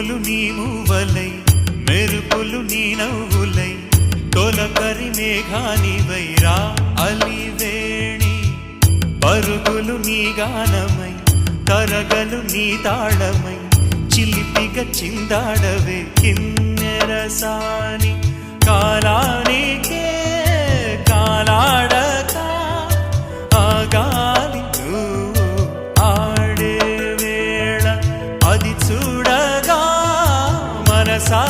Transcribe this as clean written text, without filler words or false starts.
పువ్వులు నీ మూవలై మెరుపులు నీ నవ్వులై తొలకరి మేఘానివై రా అలివేణి పరుగులు నీ గానమై తరగలు నీ తాళమై చిలిపిగా చిందాడవే కిన్నెరసాని కాలానికే కాలాడక ఆగాలి నువ్వు ఆడే వేళ అది చూడగా మనసా